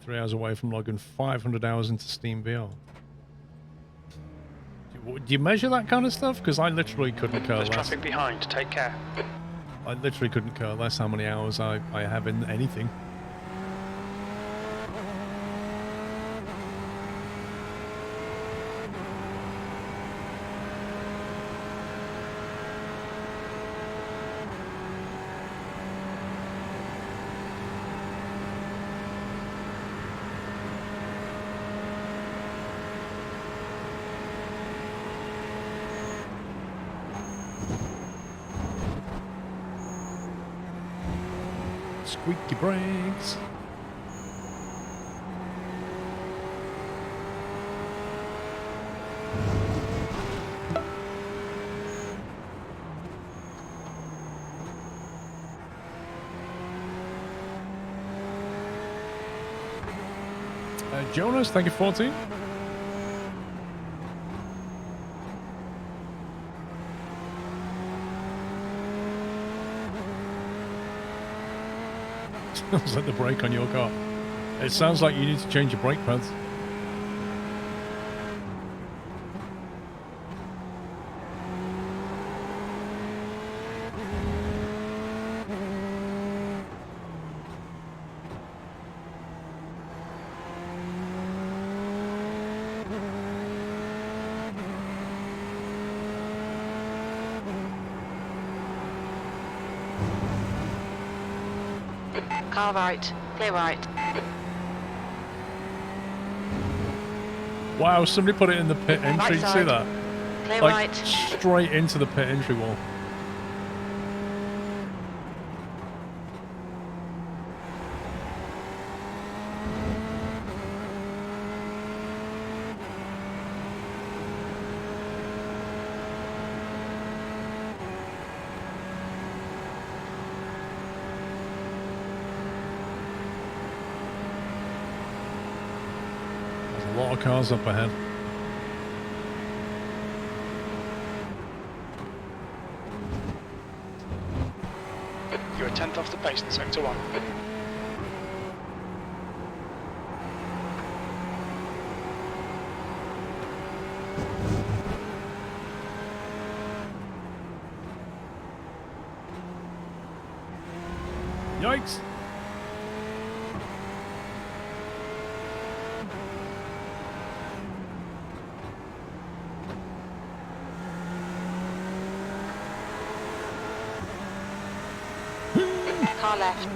3 hours away from logging 500 hours into Steam VR. Do you measure that kind of stuff? Because I literally couldn't care less. There's traffic behind, take care. I literally couldn't care less how many hours I have in anything. Squeaky brakes. Jonas, thank you, 14. Sounds like the brake on your car. It sounds like you need to change your brake pads. Car right, clear right. Wow, somebody put it in the pit entry. Right Did you see that? Clear Like, right. straight into the pit entry wall. There's a lot of cars up ahead. You're a tenth off the pace in sector 1. Yikes! Car left.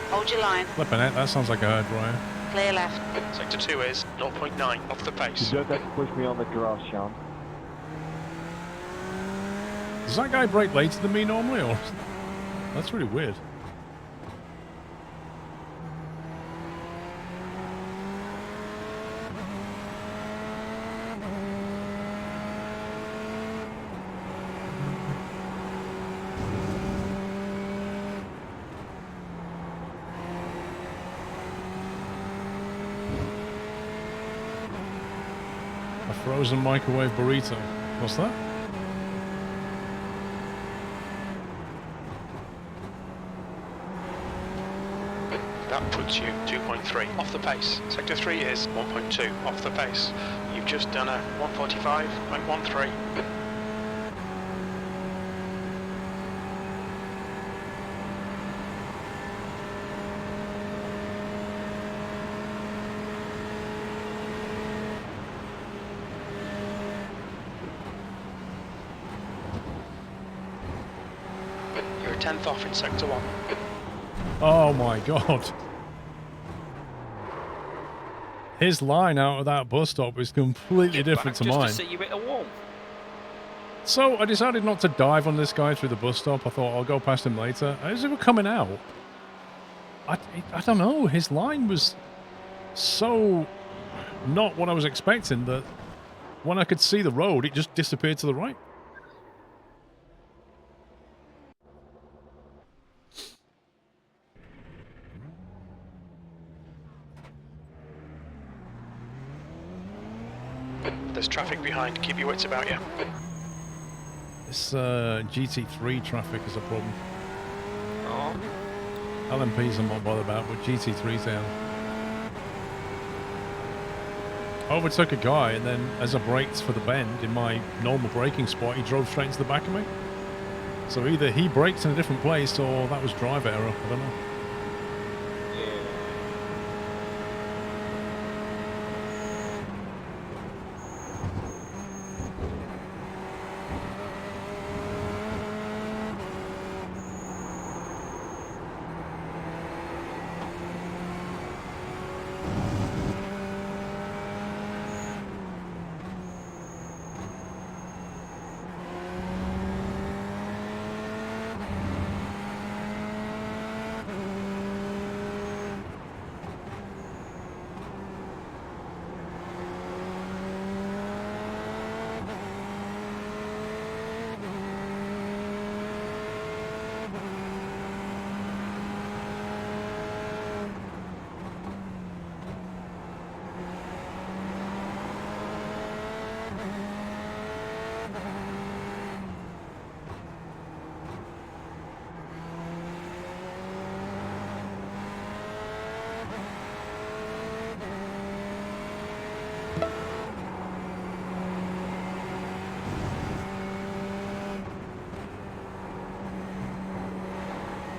Hold your line. Flipping it, that sounds like a hairdryer. Clear left. Sector 2 is 0.9 off the pace. You don't have to push me on the grass, Sean. Does that guy brake later than me normally, or? That's really weird. A frozen microwave burrito. What's that? That puts you 2.3 off the pace. Sector 3 is 1.2 off the pace. You've just done a 145.13. You're a tenth off in sector 1. Oh my god. His line out of that bus stop is completely different to mine. Just to see you hit a wall. So I decided not to dive on this guy through the bus stop. I thought I'll go past him later. As we were coming out, I don't know, his line was so not what I was expecting that when I could see the road, it just disappeared to the right. There's traffic behind. Keep your wits about you. This GT3 traffic is a problem. Oh. LMPs I'm not bothered about, but GT3s down. I overtook a guy, and then as I braked for the bend in my normal braking spot, he drove straight into the back of me. So either he braked in a different place, or that was drive error. I don't know.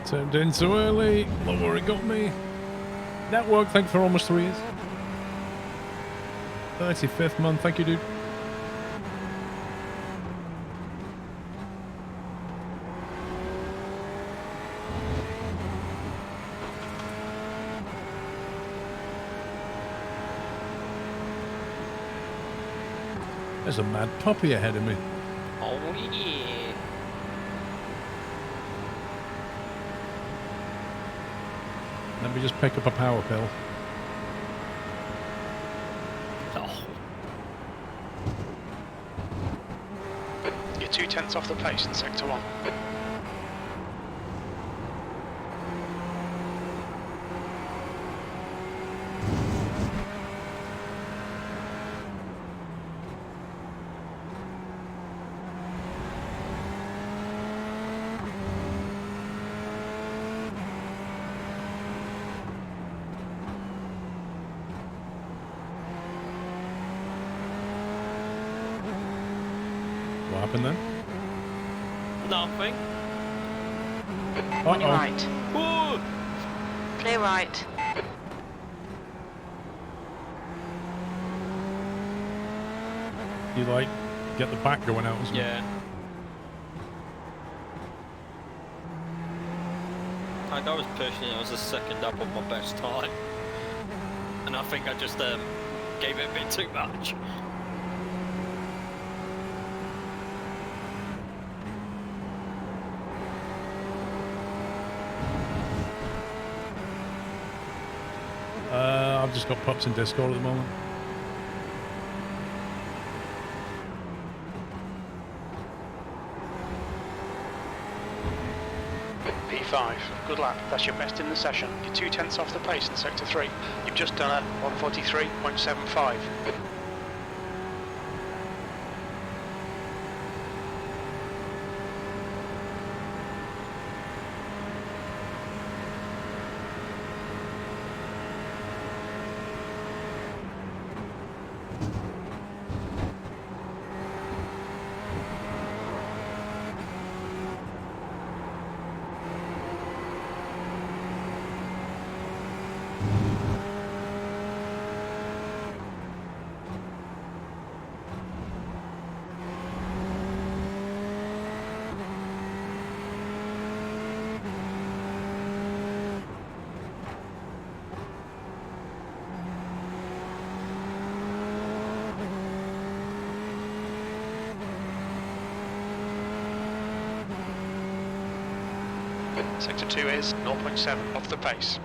Turned in too early. Look where it got me. Network, thank you for almost 3 years. 35th month, thank you, dude. There's a mad puppy ahead of me. Oh yeah. Let me just pick up a power pill. Oh. You're 2/10 off the pace in sector 1. What happened then? Nothing. On your Uh-oh. right. Ooh. Clear right. You like get the back going out, isn't it? Yeah. Like I was pushing, I was a second up on my best time. And I think I just gave it a bit too much. I've just got pups in Discord at the moment. P5, good lap. That's your best in the session. You're 2/10 off the pace in sector 3. You've just done a 143.75. Sector 2 is 0.7 off the pace.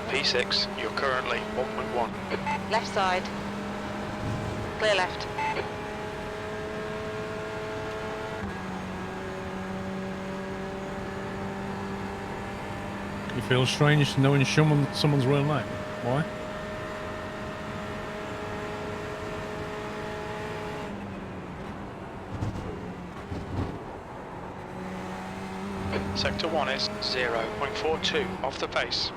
P6, you're currently 1.1. Left side. Clear left. You feel strange knowing someone's real name. Why? Sector 1 is 0.42 off the pace.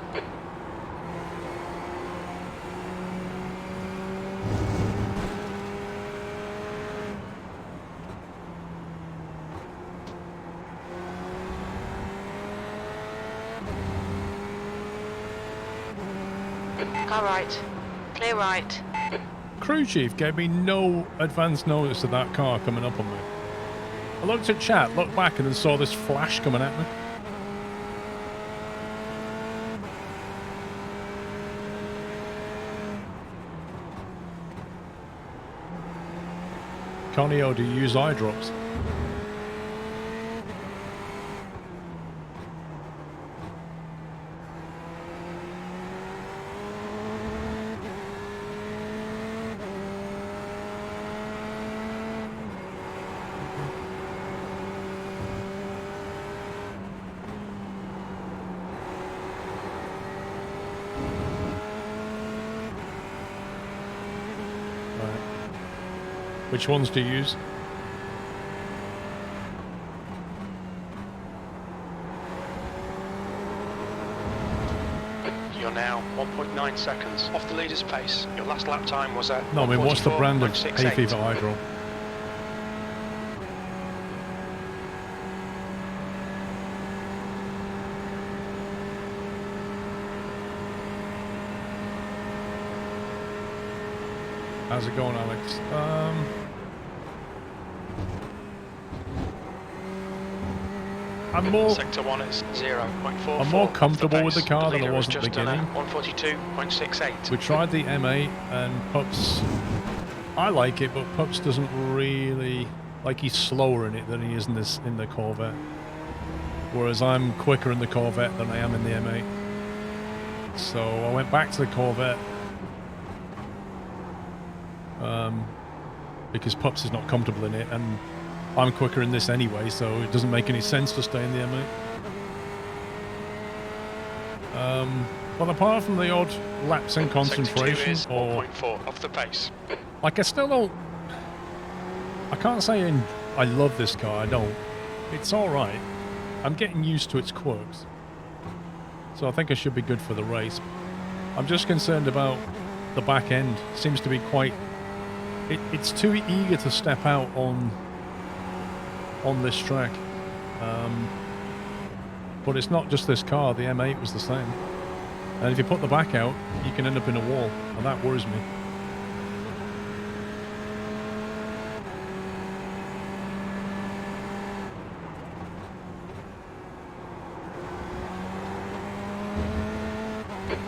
Car right. Clear right. Crew chief gave me no advance notice of that car coming up on me. I looked at chat, looked back, and then saw this flash coming at me. Connie, do you use eye drops? Which ones do you use? You're now 1.9 seconds off the leader's pace. Your last lap time was at No, I mean, what's the brand of 1:44.68. hay fever eye drop? How's it going, Alex? I'm more Sector 1 is 0.44. I'm more comfortable with the car than I leader was has at the just done beginning. a 142.68. We tried the M8 and Pups, I like it, but Pups doesn't really, like, he's slower in it than he is in the Corvette. Whereas I'm quicker in the Corvette than I am in the M8. So I went back to the Corvette because Pups is not comfortable in it, and I'm quicker in this anyway, so it doesn't make any sense to stay in the M8. But apart from the odd lapse in concentration, Sector 2 is or 1.4 off the pace. like, I still don't. I can't say I love this car. I don't. It's all right. I'm getting used to its quirks, so I think I should be good for the race. I'm just concerned about the back end. Seems to be quite. It's too eager to step out on this track. But it's not just this car. The M8 was the same. And if you put the back out, you can end up in a wall, and that worries me.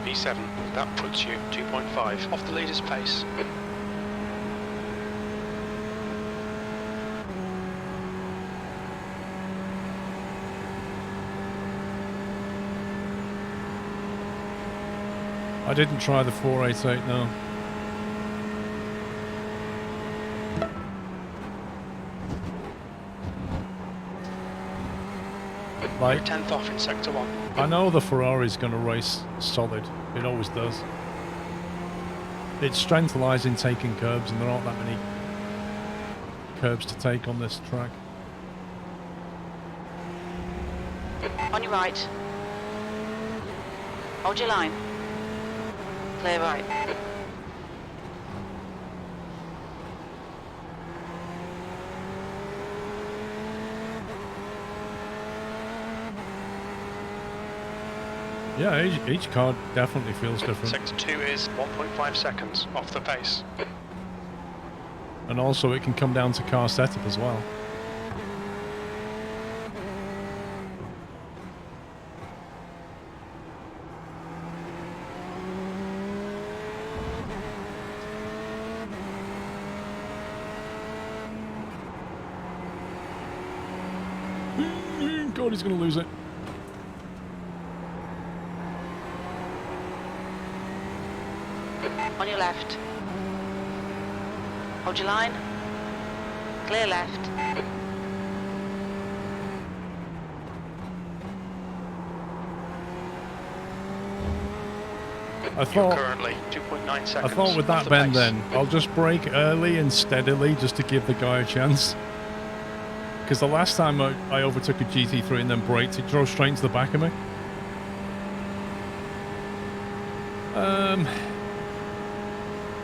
P7, that puts you 2.5 off the leader's pace. I didn't try the 488, no. You're Like, 10th off in Sector 1. I know the Ferrari's going to race solid. It always does. Its strength lies in taking curbs, and there aren't that many curbs to take on this track. On your right. Hold your line. Clear right. Yeah, each car definitely feels different. Sector 2 is 1.5 seconds off the pace. And also it can come down to car setup as well. God, he's going to lose it. left. Hold your line. Clear left. I You're thought currently 2.9 seconds. I thought with off that the bend pace. then, I'll just brake early and steadily just to give the guy a chance. Because the last time I overtook a GT3 and then braked, it drove straight into the back of me.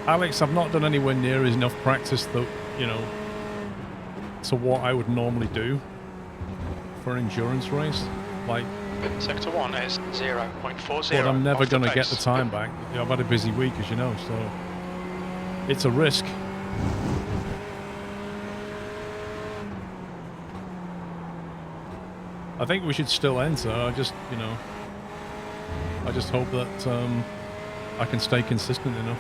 Alex, I've not done anywhere near enough practice that, you know, to what I would normally do for an endurance race. Like, Sector 1 is 0.40. but I'm never off the going to get pace. the time back. You know, I've had a busy week, as you know, so it's a risk. I think we should still enter. I just, you know, I just hope that I can stay consistent enough.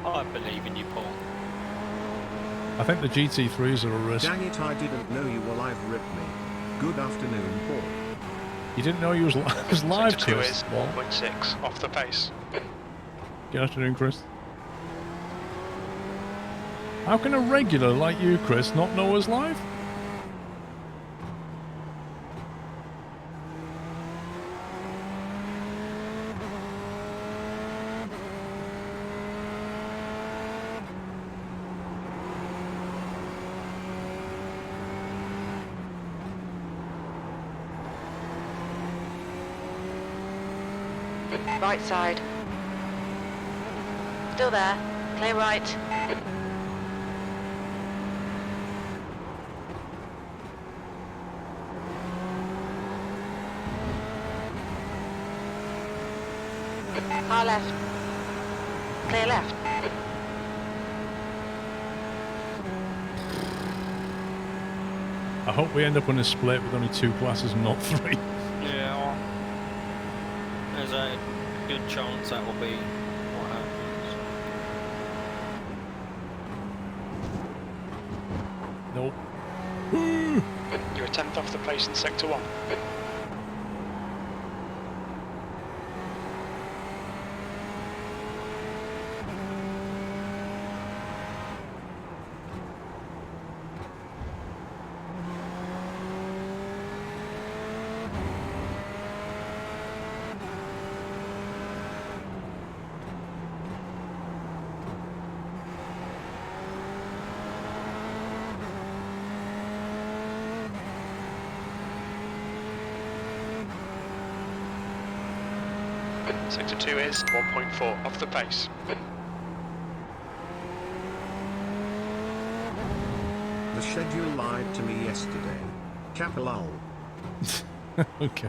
I believe in you, Paul. I think the GT3s are a risk. Dang it, I didn't know you were live. Rip me. Good afternoon, Paul. You didn't know you was live, Sector 2 Chris. is 1.6 off the pace. Good afternoon, Chris. How can a regular like you, Chris, not know us live? Right side. Still there. Clear right. Car left. Clear left. I hope we end up on a split with only 2 classes, not 3. Yeah, well, there's a good chance that will be what happens. Nope. You're a 10th off the pace in Sector 1. Sector 2 is 1.4 off the pace. The schedule lied to me yesterday. Capilal. Okay.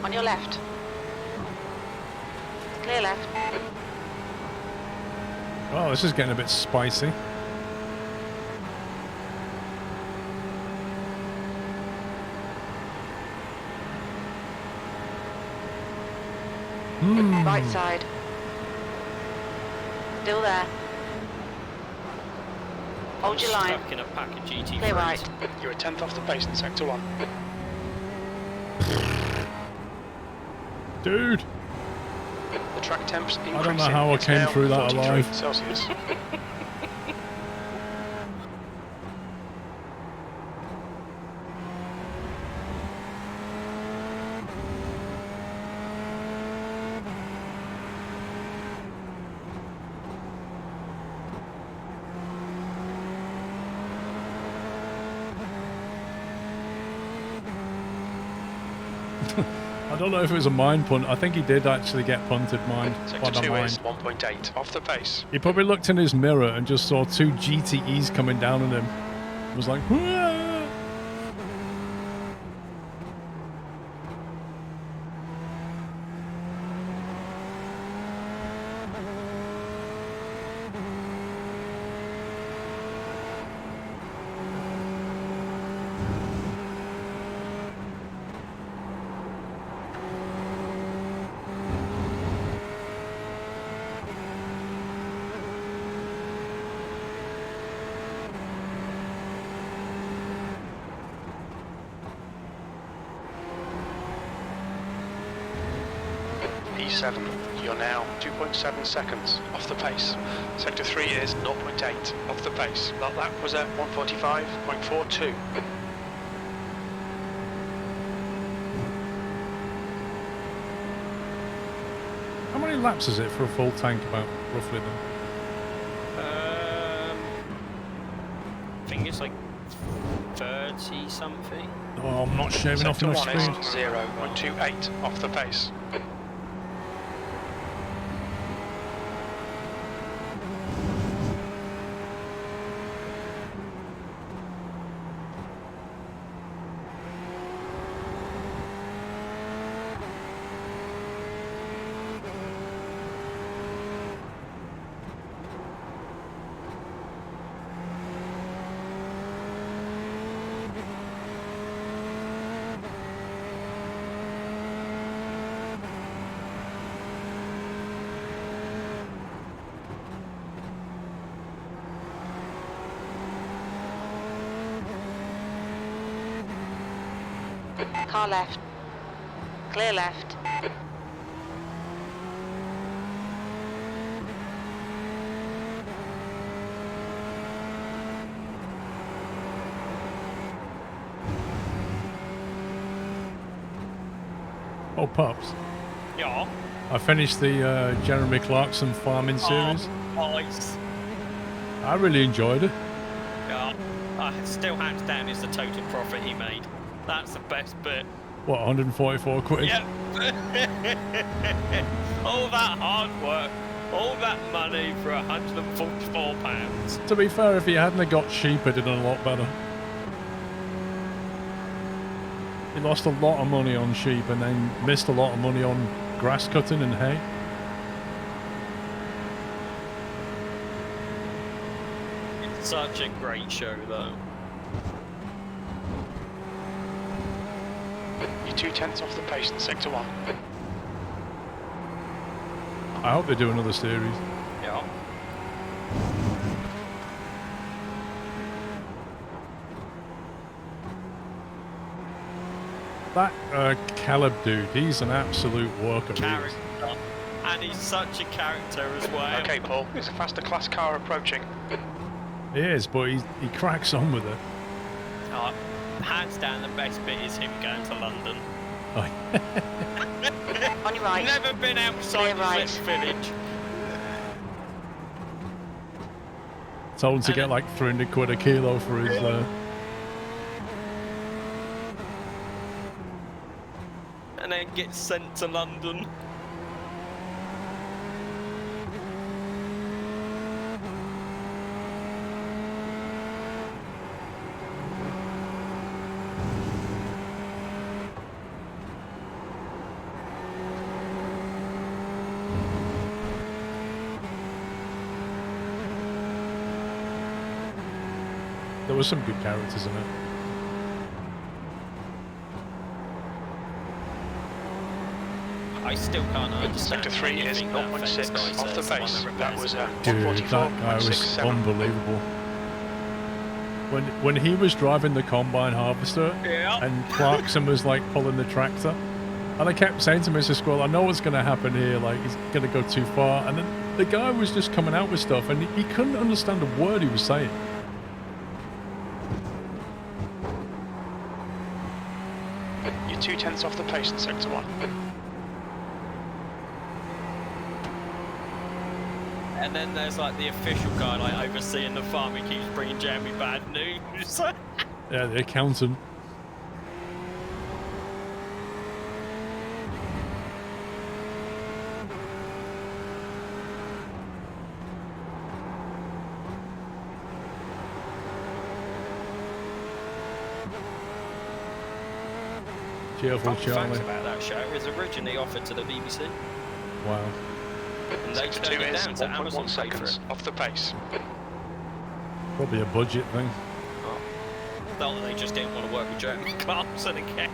On your left. Clear left. Oh, this is getting a bit spicy. Right side. Still there. Hold your line. Stuck in a pack of GT3s. Clear right. You're a 10th off the pace in Sector 1. Dude! The track temp's increasing. I don't know how I It's came now through that 43 alive. Celsius. I don't know if it was a mind punt. I think he did actually get punted, mind. Sector But 2 I is mind. 1.8 off the pace. He probably looked in his mirror and just saw 2 GTEs coming down on him. Was like, "Whoa." 1.7. You're now 2.7 seconds off the pace. Sector 3 is 0.8 off the pace. That lap was at 145.42. How many laps is it for a full tank about, roughly then? I think it's like 30 something. Oh, I'm not shaving off Sector enough 1 speed. is 0.28 off the pace. Car left. Clear left. Oh, pups. Yeah. I finished the Jeremy Clarkson farming series. Nice. I really enjoyed it. Yeah. Still hands down is the total profit he made. That's the best bit. What, 144 quid? Yep. All that hard work, all that money for £144. To be fair, if he hadn't have got sheep, it'd have done a lot better. He lost a lot of money on sheep and then missed a lot of money on grass cutting and hay. It's such a great show, though. You're 2/10 off the pace in Sector 1. I hope they do another series. Yeah. That Caleb dude, he's an absolute worker. Character. And he's such a character as well. Okay, Paul, it's a faster class car approaching. He is, but he cracks on with it. Oh, hands down, the best bit is him going to London. Oh, On your right. Never been outside Clear right. this village. told him to And get then- like 300 quid a kilo for his... And then get sent to London. There was some good characters in it. I still can't understand. Sector 3 is anything that 0.6 Fence guy off the says, one base. repairs That was it. Dude, that guy was 144.67. unbelievable. When he was driving the combine harvester Yeah. and Clarkson was like pulling the tractor, and I kept saying to Mr. Squirrel, I know what's going to happen here, like he's going to go too far, and then the guy was just coming out with stuff and he couldn't understand a word he was saying. You're 2/10 off the pace in Sector 1. And then there's like the official guy like overseeing the farm who keeps bringing Jeremy bad news. Yeah, the accountant. Cheerful Fun fact Charlie. about that show, it was originally offered to the BBC. Wow. And they Sector 2 turned it is down to Amazon 1.1 pay for seconds it. off the pace. Probably a budget thing. Not that they just didn't want to work with Jeremy Clarkson again.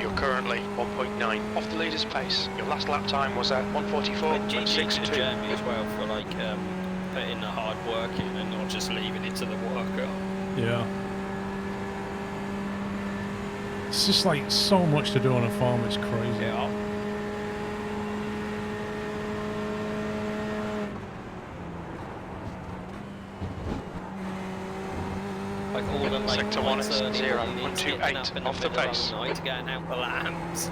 You're currently 1.9 off the leader's pace. Your last lap time was at But GG to 144.62. Jeremy as well for like putting the hard work in and not just leaving it to the worker. Yeah. It's just like so much to do on a farm, it's crazy. Yeah. Like all the like Sector 1 is 0.28 off the pace. Night getting out the lamps.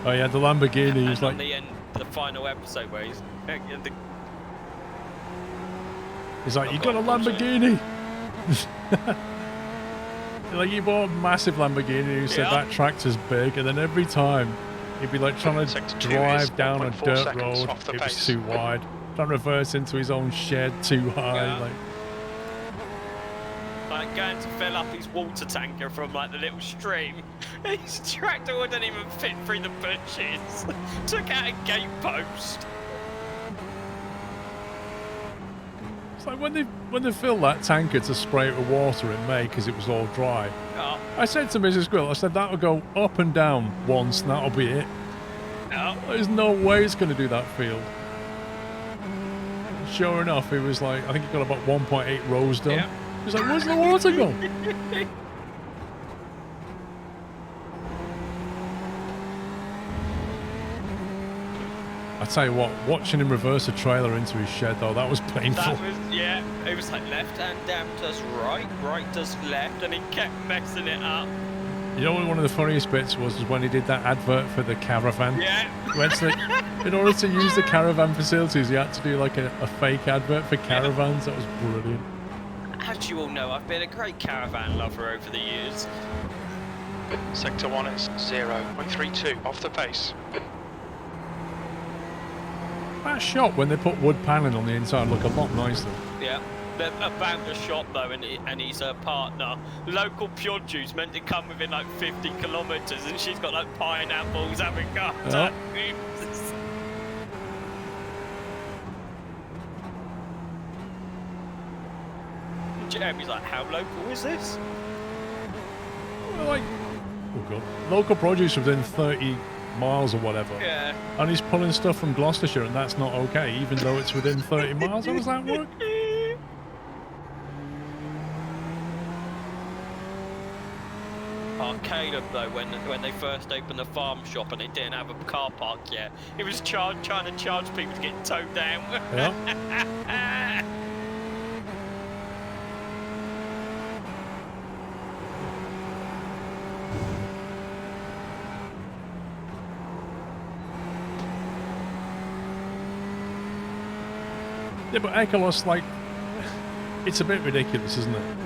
Oh yeah, the Lamborghini And is on like... the end, the final episode where he's He's like, you got a Lamborghini! Like, you bought a massive Lamborghini, you said Yeah. that tractor's big, and then every time he'd be like trying to Sector 2 is drive down a 1.4 dirt seconds road, off the it was pace. too wide. Trying to reverse into his own shed too high, Yeah. like... going to fill up his water tanker from like the little stream. His tractor wouldn't even fit through the bushes. Took out a gate post. It's like when they fill that tanker to spray it with water in May because it was all dry. Oh, I said to Mrs. Squirrel, I said that'll go up and down once and that'll be it. no. There's no way it's going to do that field. Sure enough, it was like, I think he got about 1.8 rows done. Yeah. He's like, where's the water go? I tell you what, watching him reverse a trailer into his shed though, that was painful. That was, yeah, it was like left hand down does right, right does left, and he kept messing it up. You know what one of the funniest bits was when he did that advert for the caravan? Yeah. In order to use the caravan facilities, he had to do like a fake advert for caravans. That was brilliant. As you all know, I've been a great caravan lover over the years. Sector 1 is 0.32 off the pace. That shop when they put wood paneling on the inside look a lot nicer. Yeah. They're about the shop though, and he's her partner. Local produce meant to come within like 50 kilometres, and she's got like pineapples, avocado. Jeremy's like, how local is this? Well, like, oh god, local produce within 30 miles or whatever. Yeah. And he's pulling stuff from Gloucestershire, and that's not okay, even though it's within 30 miles. How does that work? Caleb though, when they first opened the farm shop and they didn't have a car park yet, he was trying to charge people to get towed down. Yeah. Yeah, but Ecolos, like, it's a bit ridiculous, isn't it?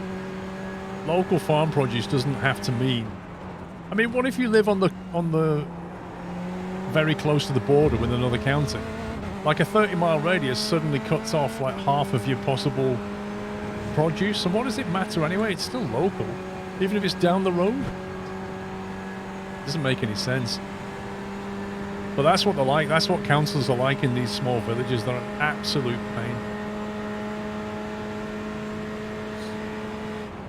Local farm produce doesn't have to mean. I mean, what if you live on the very close to the border with another county? Like a 30-mile radius suddenly cuts off like half of your possible produce, and what does it matter anyway? It's still local, even if it's down the road. Doesn't make any sense. But that's what they're like. That's what councils are like in these small villages. They're an absolute pain.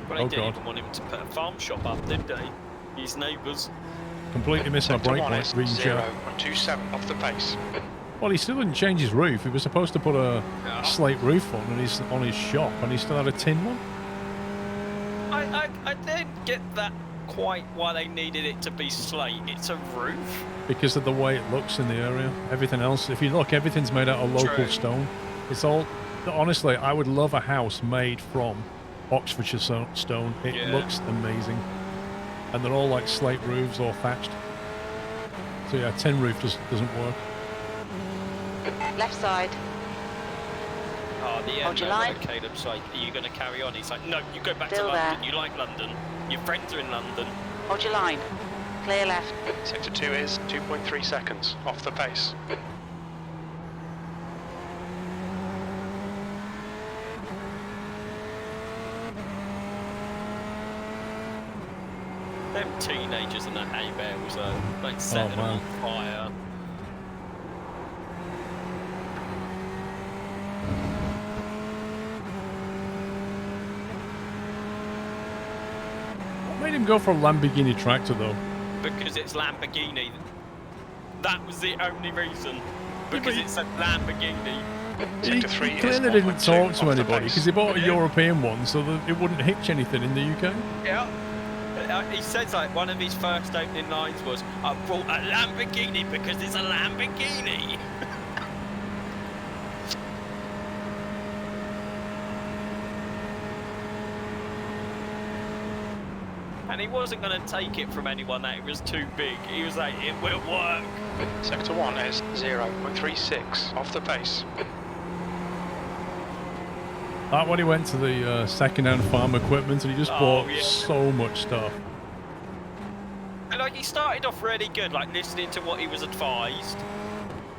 Well, they Oh, didn't God. even want him to put a farm shop up, did they? His neighbours. Completely missed my Sector brake 1 light. is Green shirt. 0.27 off the pace. Well, he still didn't change his roof. He was supposed to put a Yeah. slate roof on his shop, and he still had a tin one. I didn't get that quite why they needed it to be slate. It's a roof. Because of the way it looks in the area. Everything else, if you look, everything's made out of local True. stone. It's all, honestly, I would love a house made from Oxfordshire stone. It Yeah. looks amazing. And they're all like slate roofs or thatched. So yeah, tin roof just doesn't work. Left side. Oh, the Hold end your though, line. where Caleb's like, are you going to carry on? He's like, no, you go back Still to London. there. You like London. Your friends are in London. Hold your line. Clear left. Sector 2 is 2.3 seconds off the pace. Them teenagers and the hay bales are like setting them man. on fire. What made him go for a Lamborghini tractor though? Because it's Lamborghini. That was the only reason. Because but it's a Lamborghini. He Sector 3 is clearly didn't 1.2 talk off to the anybody pace. because he bought a European one so that it wouldn't hitch anything in the UK. Yeah. He says like one of his first opening lines was, "I brought a Lamborghini because it's a Lamborghini." And he wasn't going to take it from anyone that it was too big. He was like, "It will work." Sector 1 is 0.36 off the pace. That when he went to the second-hand farm equipment and he just bought yeah. so much stuff. And like he started off really good, like listening to what he was advised,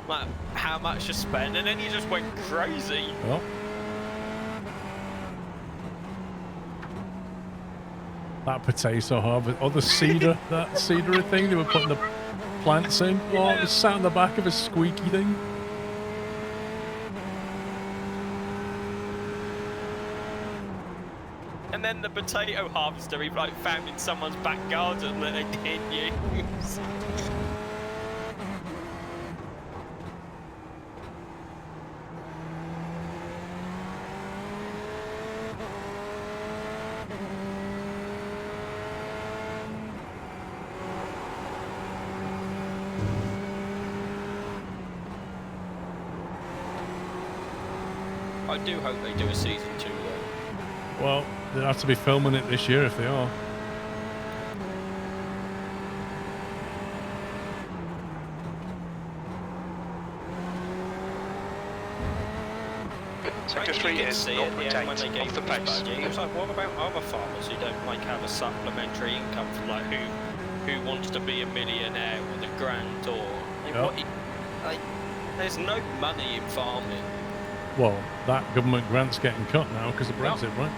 like how much to spend, and then he just went crazy. Well, that potato harvest, or the cedar, that cedar thing they were putting the plants in. Oh, it was sat on the back of a squeaky thing. And then the potato harvester he like found in someone's back garden that they didn't use. I do hope they do a season 2 though. Well, they'll have to be filming it this year if they are. Sector 3 is 0.8 off the pace. He was like, what about other farmers who don't like have a supplementary income from like who wants to be a millionaire with a grand or like, Yep. like there's no money in farming. Well, that government grant's getting cut now because of Brexit, right?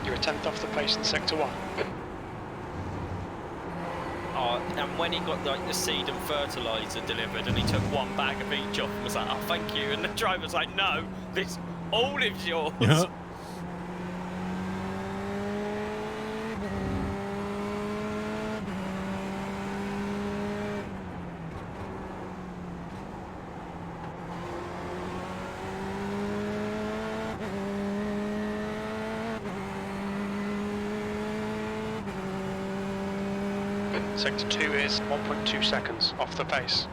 You're a tenth off the pace in Sector 1. And when he got like the seed and fertilizer delivered, and he took one bag of each off and was like, "Oh, thank you," and the driver's like, "No, this all is yours." Yeah. Sector 2 is 1.2 seconds off the pace.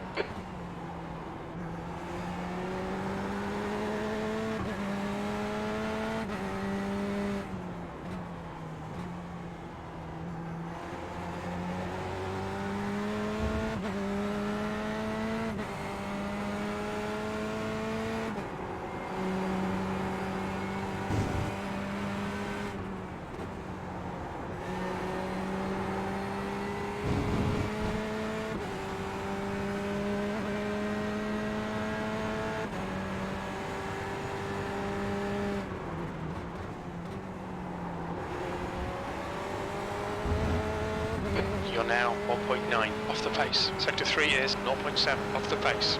You're now 1.9 off the pace. Sector 3 is 0.7 off the pace.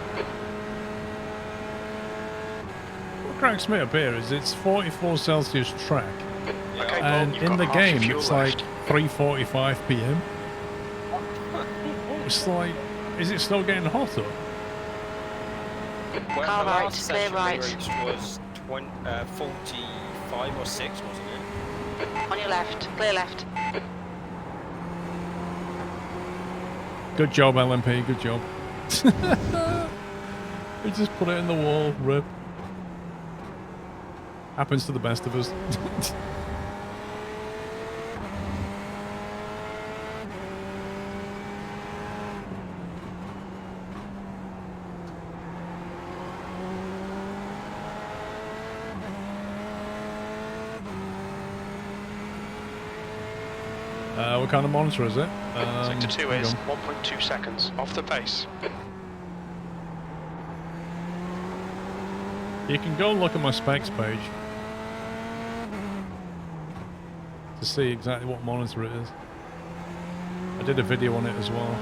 What cracks me up here is it's 44 Celsius track, Okay, and you've in got the half your game fuel it's left. like 3:45 p.m. It's like, is it still getting hotter? Well, Car the right, last clear session right. we reached was 45 or 6, wasn't it? On your left, clear left. Good job, LMP. Good job. We just put it in the wall. Rip. Happens to the best of us. What kind of monitor is it? Sector 2 hang is on. 1.2 seconds off the pace. You can go and look at my specs page to see exactly what monitor it is. I did a video on it as well.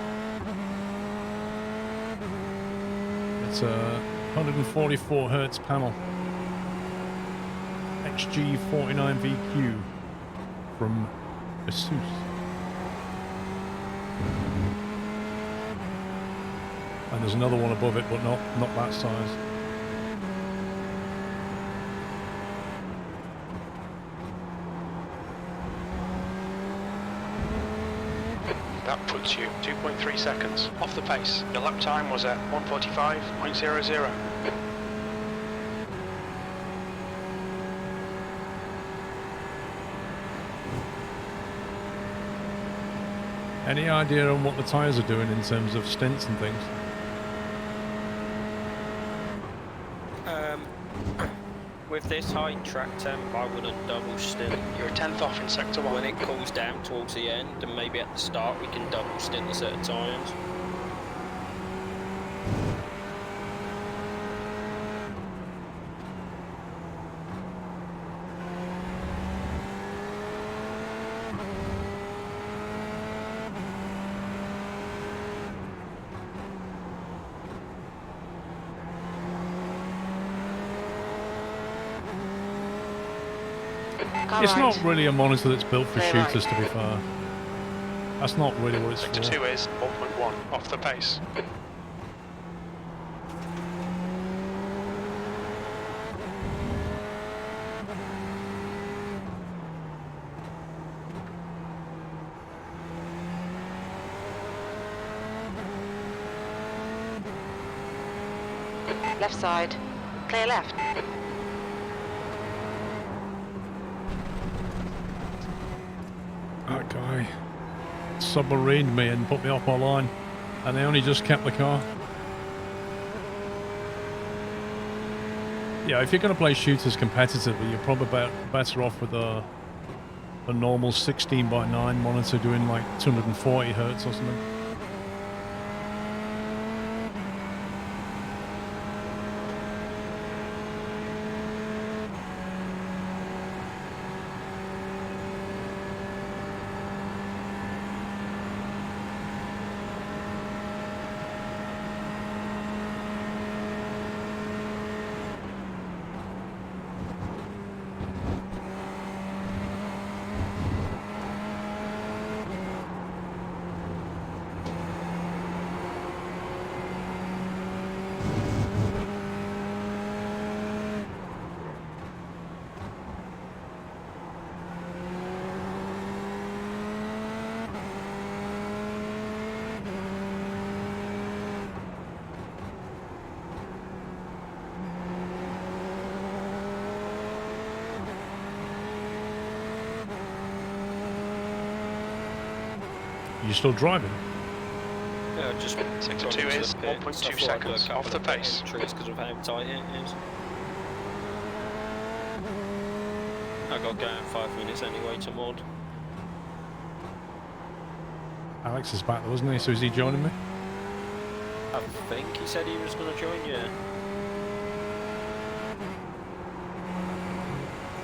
It's a 144 Hz panel. XG49VQ from Asus. And there's another one above it, but not that size. That puts you 2.3 seconds off the pace. Your lap time was at 1:45.00. Any idea on what the tyres are doing in terms of stints and things? With this high track temp, I wouldn't double stint. You're a tenth off in sector 1. When it cools down towards the end, and maybe at the start, we can double stint a set of tyres. It's not really a monitor that's built for shooters, to be fair. That's not really what it's Sector for. 2 is 1.1 off the pace. Left side. Clear left. That guy submarined me and put me off my line, and they only just kept the car. Yeah, if you're going to play shooters competitively, you're probably better off with a normal 16:9 monitor doing like 240 Hz or something. You still driving? Yeah, just Sector 2 is 1.2 seconds off the pace. Because of how tight it is. I got to go in 5 minutes anyway to mod. Alex is back though, wasn't he? So is he joining me? I think he said he was going to join you.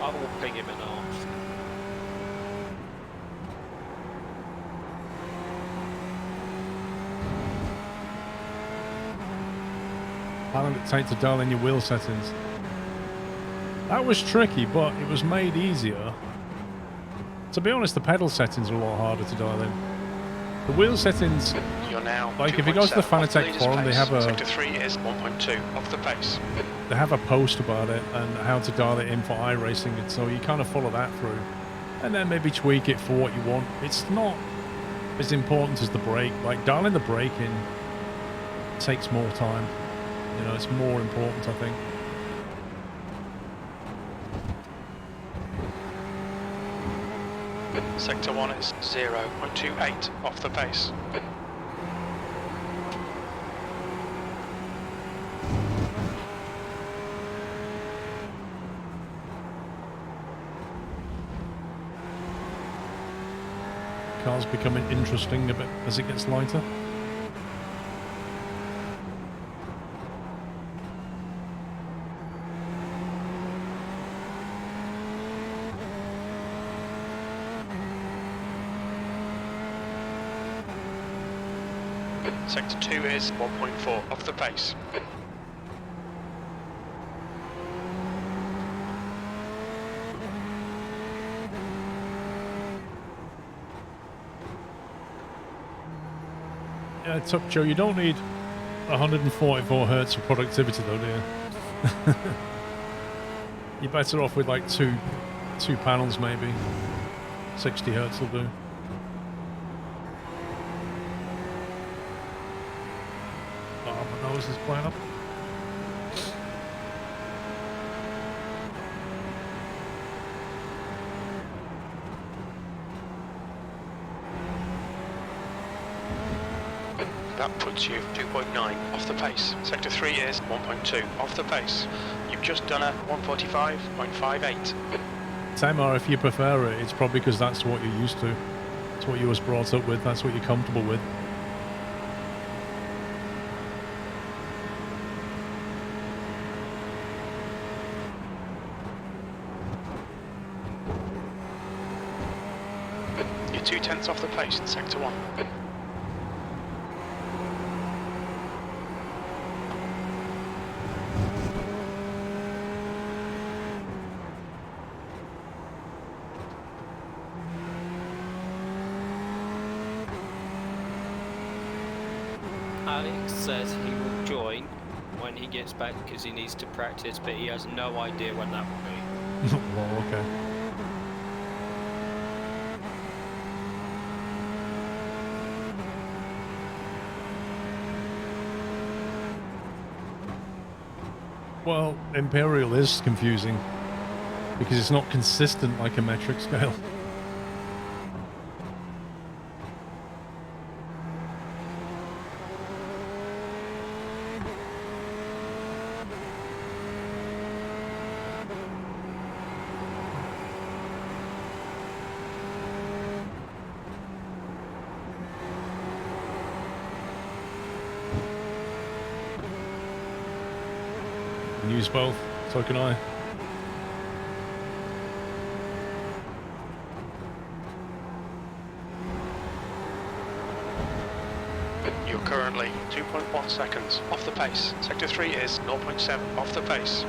I will ping him and ask. How long did it take to dial in your wheel settings? That was tricky, but it was made easier. To be honest, the pedal settings are a lot harder to dial in. The wheel settings, You're now like if you go to the Fanatec forum, they have Sector 3 is 1.2 off the pace. they have a post about it and how to dial it in for iRacing, and so you kind of follow that through, and then maybe tweak it for what you want. It's not as important as the brake. Like dialing the brake in takes more time. You know, it's more important, I think. Sector 1 is 0.28 off the pace. Car's becoming interesting a bit as it gets lighter. Sector 2 is 1.4 off the pace. Yeah, it's up, Joe. You don't need 144 hertz of productivity, though, do you? You're better off with like two panels, maybe. 60 hertz will do. Oh, my nose is playing up. That puts you 2.9 off the pace. Sector 3 is 1.2 off the pace. You've just done a 145.58. Tamar, if you prefer it, it's probably because that's what you're used to. It's what you was brought up with. That's what you're comfortable with. You're 0.2 off the pace in Sector 1. Alex says he will join when he gets back because he needs to practice, but he has no idea when that will be. Well, okay. Well, Imperial is confusing because it's not consistent like a metric scale. can use both, so can I. You're currently 2.1 seconds off the pace. Sector 3 is 0.7 off the pace.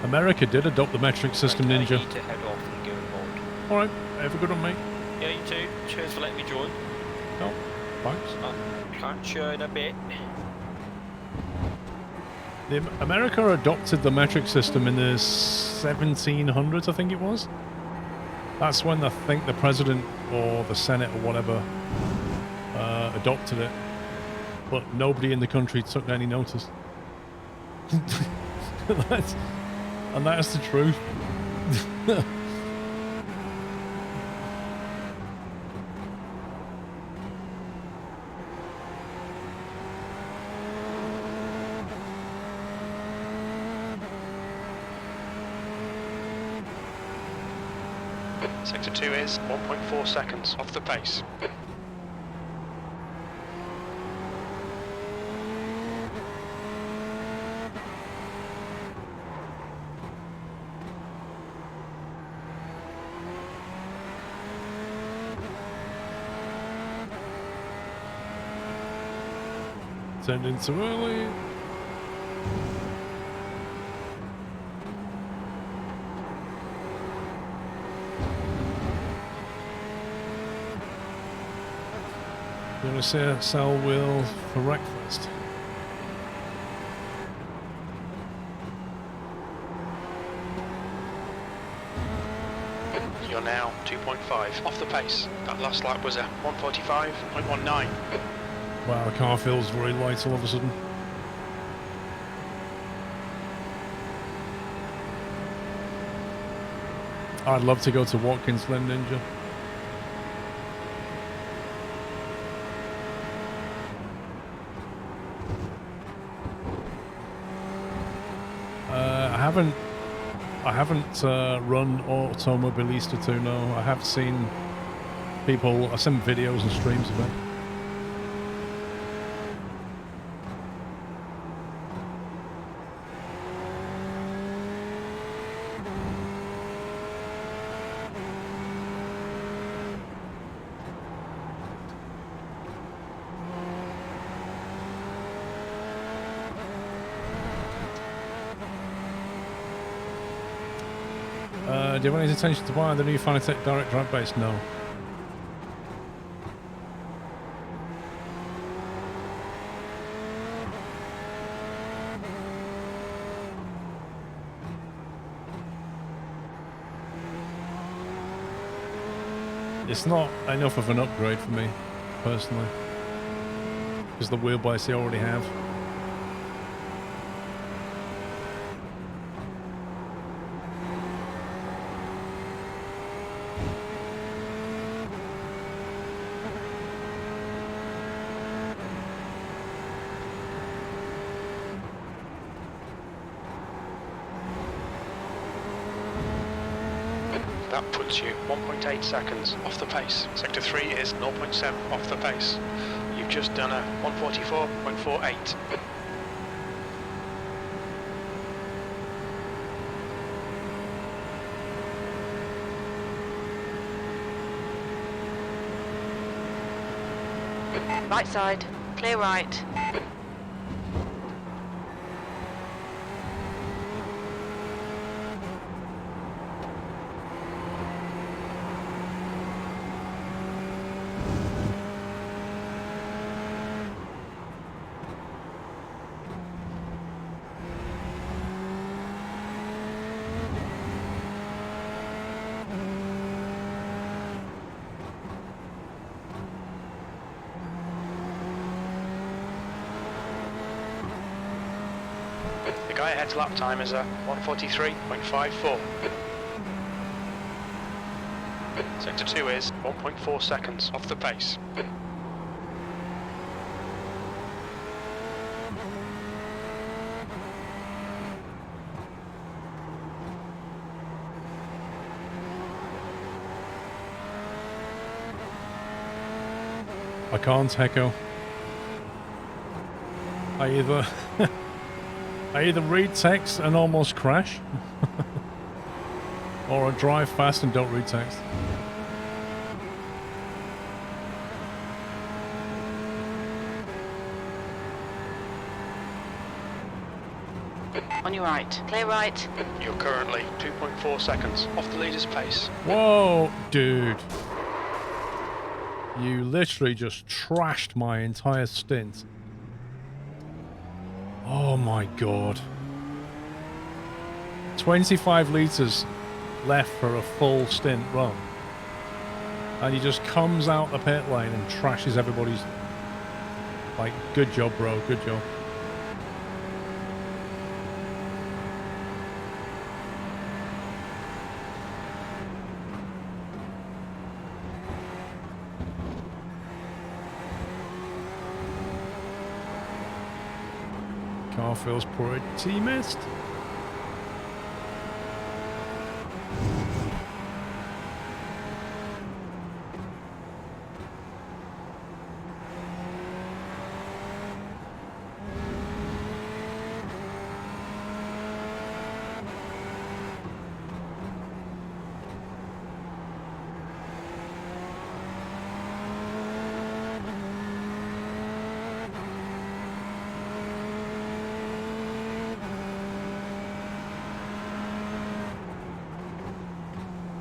America did adopt the metric system, Ninja. I need to head off and go aboard. Alright, have a good one, mate. Yeah, you too. Cheers for letting me join. No, thanks. Catch you in a bit. America adopted the metric system in the 1700s, I think it was. That's when I think the president or the Senate or whatever adopted it. But nobody in the country took any notice. And that's the truth. Sector 2 is 1.4 seconds off the pace. Turned in too early. You want to sell wheel for breakfast? You're now 2.5 off the pace. That last lap was a 145.19. Wow, the car feels very light all of a sudden. I'd love to go to Watkins Glen, Ninja. I haven't run Automobilista 2, no. I have seen people, I've seen videos and streams of it. Do you have any intention to buy the new Fanatec direct drive base? No. It's not enough of an upgrade for me, personally. Because the wheelbase I already have. That puts you 1.8 seconds off the pace. Sector 3 is 0.7 off the pace. You've just done a 144.48. Right side. Clear right. The guy ahead's lap time is a 143.54. Sector 2 is 1.4 seconds off the pace. I can't, Hecko. I either read text and almost crash, or I drive fast and don't read text. On your right. Clear right. You're currently 2.4 seconds off the leader's pace. Whoa, dude. You literally just trashed my entire stint. Oh my god. 25 litres left for a full stint run. And he just comes out the pit lane and trashes everybody's... Like, good job, bro, good job. Car feels pretty missed.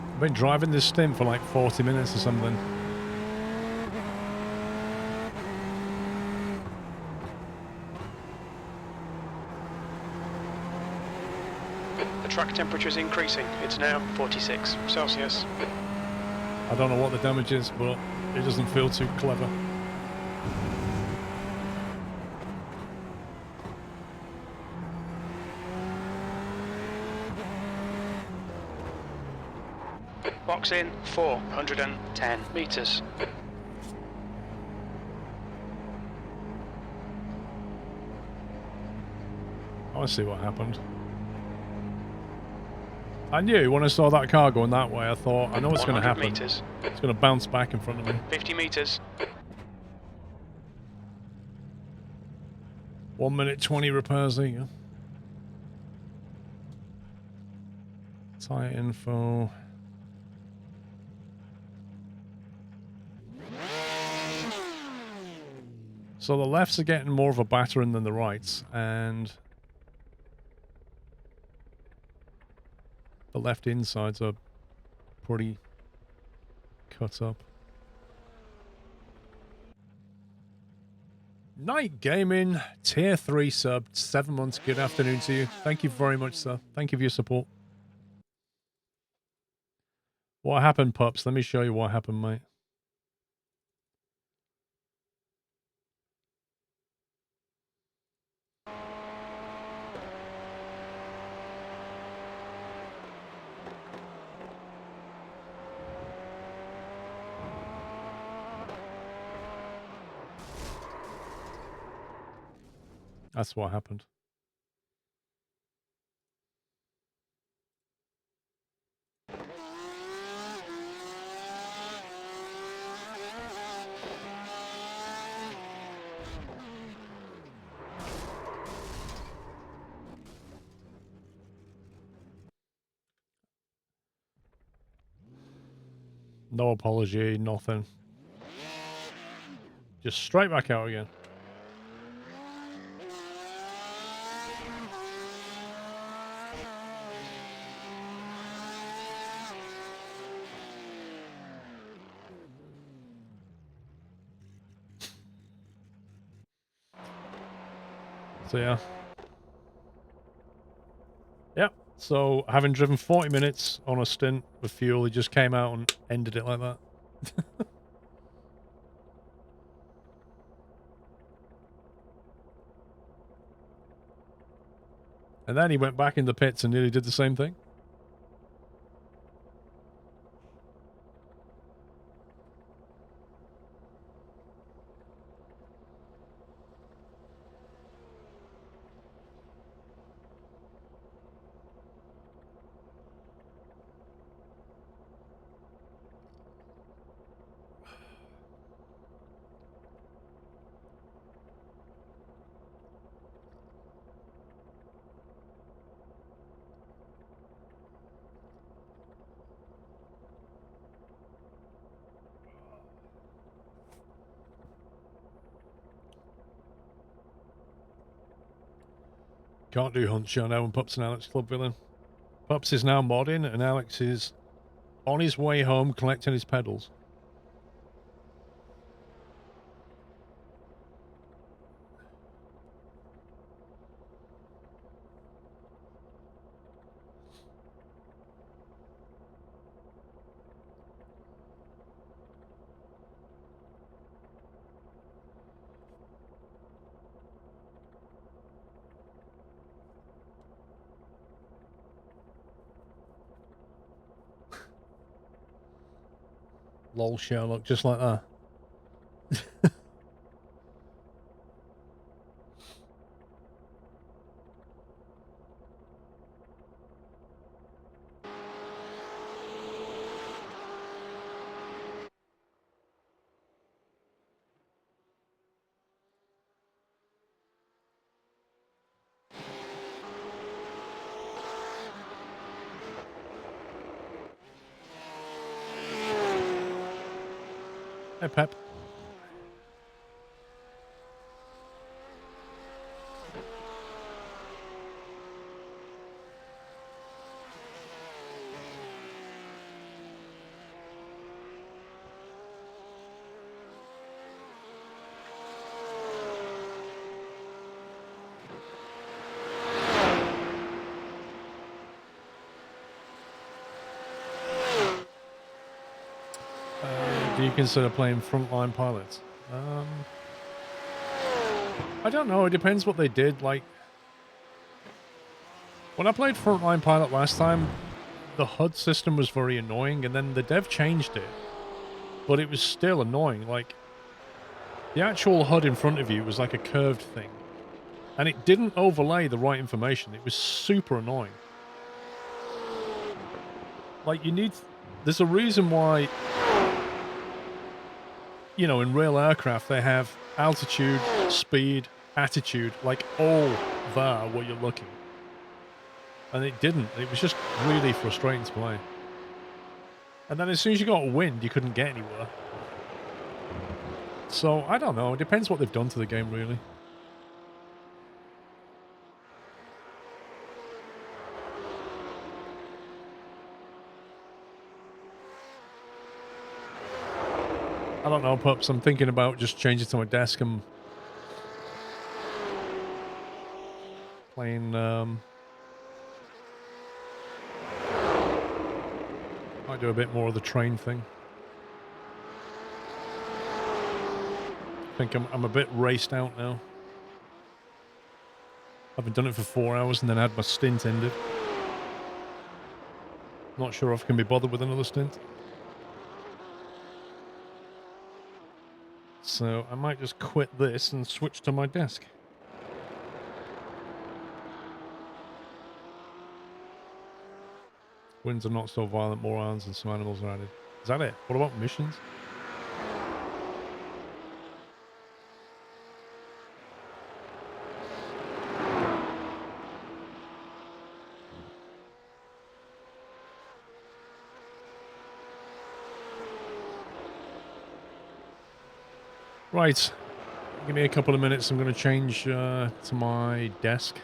I've been driving this stint for like 40 minutes or something. The track temperature is increasing. It's now 46 Celsius. I don't know what the damage is, but it doesn't feel too clever. Box in 410 meters. I want to see what happened. I knew when I saw that car going that way, I thought, I know what's going to happen. Meters. It's going to bounce back in front of me. 50 meters. 1 minute 20 repairs, there you go. Tyre info. So the lefts are getting more of a battering than the rights, and The left insides are pretty cut up. Night Gaming, tier 3 sub, 7 months. Good afternoon to you. Thank you very much, sir. Thank you for your support. What happened, pups? Let me show you what happened, mate. That's what happened. No apology, nothing. Just straight back out again. So yeah. Yep. So having driven 40 minutes on a stint with fuel, he just came out and ended it like that. And then he went back in the pits and nearly did the same thing. Can't do Hunt Show now when Pups and Alex Club Villain. Pups is now modding and Alex is on his way home collecting his pedals. Lol, Sherlock, just like that. Hey, Pep. Do you consider playing Frontline Pilots? I don't know. It depends what they did. Like, when I played Frontline Pilot last time, the HUD system was very annoying, and then the dev changed it. But it was still annoying. Like, the actual HUD in front of you was like a curved thing. And it didn't overlay the right information. It was super annoying. Like, you need... There's a reason why... You know, in real aircraft, they have altitude, speed, attitude, like all there where you're looking. And it didn't. It was just really frustrating to play. And then as soon as you got wind, you couldn't get anywhere. So, I don't know. It depends what they've done to the game, really. I don't know, Pups. I'm thinking about just changing to my desk and playing. Might do a bit more of the train thing. I think I'm a bit raced out now. I haven't done it for 4 hours and then had my stint ended. Not sure if I can be bothered with another stint. So I might just quit this and switch to my desk. Winds are not so violent, more irons and some animals are added. Is that it? What about missions? Right. Give me a couple of minutes. I'm going to change to my desk.